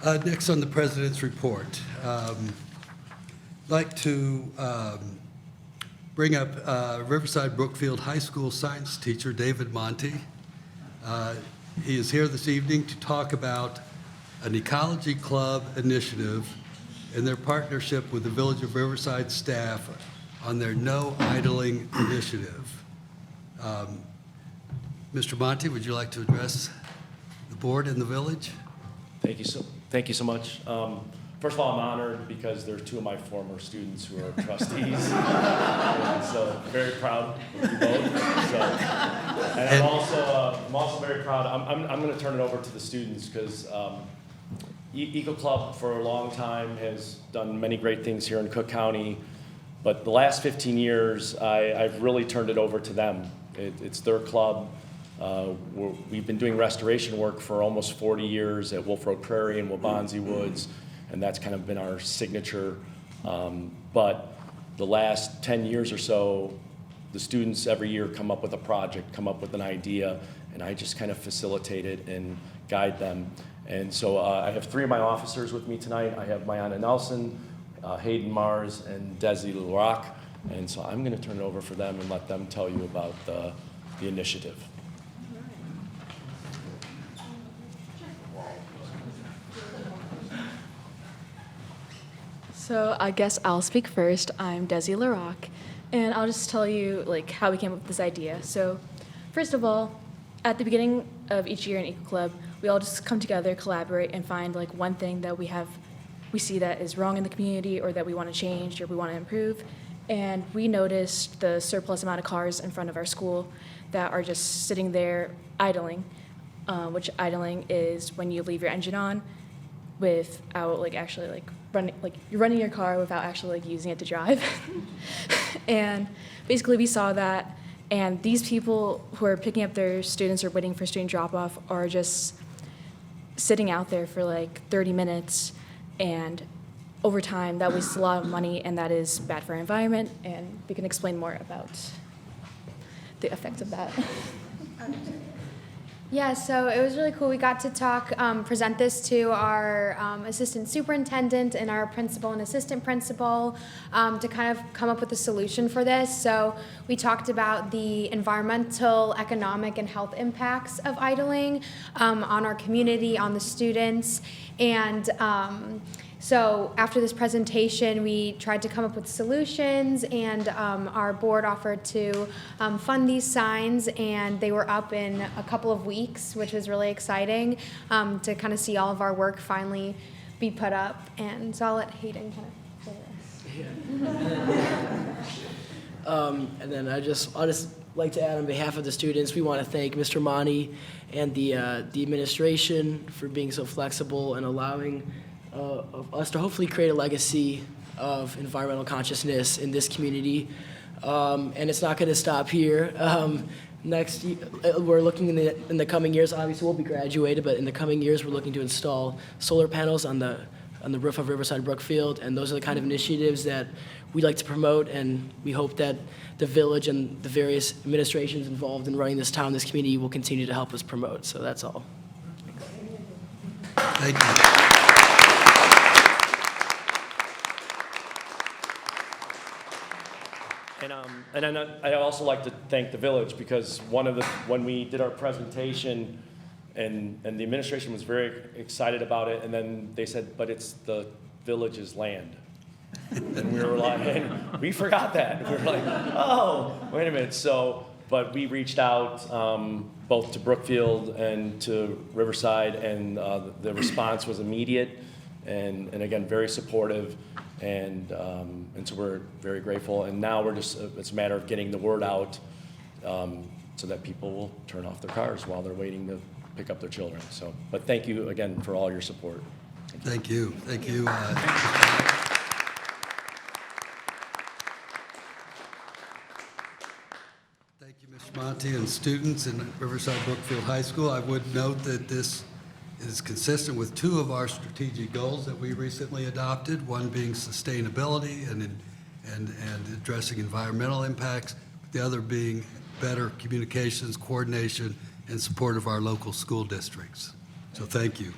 Next on the President's report. I'd like to bring up Riverside Brookfield High School science teacher David Monty. He is here this evening to talk about an Ecology Club initiative and their partnership with the Village of Riverside staff on their No Idling initiative. Mr. Monty, would you like to address the board and the village? Thank you so much. First of all, I'm honored because they're two of my former students who are trustees. And so very proud of you both. And I'm also very proud. I'm going to turn it over to the students because Eco Club for a long time has done many great things here in Cook County, but the last 15 years I've really turned it over to them. It's their club. We've been doing restoration work for almost 40 years at Wolf Road Prairie and Waubonsie Woods, and that's kind of been our signature. But the last 10 years or so, the students every year come up with a project, come up with an idea, and I just kind of facilitate it and guide them. And so I have three of my officers with me tonight. I have Mayana Nelson, Hayden Mars, and Desi LaRock. And so I'm going to turn it over for them and let them tell you about the initiative. So I guess I'll speak first. I'm Desi LaRock, and I'll just tell you how we came up with this idea. So first of all, at the beginning of each year in Eco Club, we all just come together, collaborate, and find one thing that we see that is wrong in the community or that we want to change or we want to improve. And we noticed the surplus amount of cars in front of our school that are just sitting there idling, which idling is when you leave your engine on without actually running, you're running your car without actually using it to drive. And basically we saw that, and these people who are picking up their students or waiting for student drop-off are just sitting out there for 30 minutes, and over time that wastes a lot of money, and that is bad for our environment, and we can explain more about the effects of that. Yeah, so it was really cool. We got to present this to our assistant superintendent and our principal and assistant principal to kind of come up with a solution for this. So we talked about the environmental, economic, and health impacts of idling on our community, on the students, and so after this presentation, we tried to come up with solutions, and our board offered to fund these signs, and they were up in a couple of weeks, which was really exciting to kind of see all of our work finally be put up. And so I'll let Hayden kind of say this. And then I'll just like to add on behalf of the students, we want to thank Mr. Monty and the administration for being so flexible and allowing of us to hopefully create a legacy of environmental consciousness in this community. And it's not going to stop here. Next, we're looking in the coming years, obviously we'll be graduated, but in the coming years we're looking to install solar panels on the roof of Riverside Brookfield, and those are the kind of initiatives that we'd like to promote, and we hope that the village and the various administrations involved in running this town, this community, will continue to help us promote. So that's all. Thank you. And I'd also like to thank the village, because when we did our presentation, and the administration was very excited about it, and then they said, but it's the village's land. And we were and we forgot that. We were like, oh, wait a minute. But we reached out both to Brookfield and to Riverside, and the response was immediate, and again, very supportive. And so we're very grateful. And now it's a matter of getting the word out so that people will turn off their cars while they're waiting to pick up their children. So, but thank you again for all your support. Thank you. Thank you. Thank you, Mr. Monty, and students in Riverside Brookfield High School. I would note that this is consistent with two of our strategic goals that we recently adopted, one being sustainability and addressing environmental impacts, the other being better communications, coordination, and support of our local school districts. So thank you.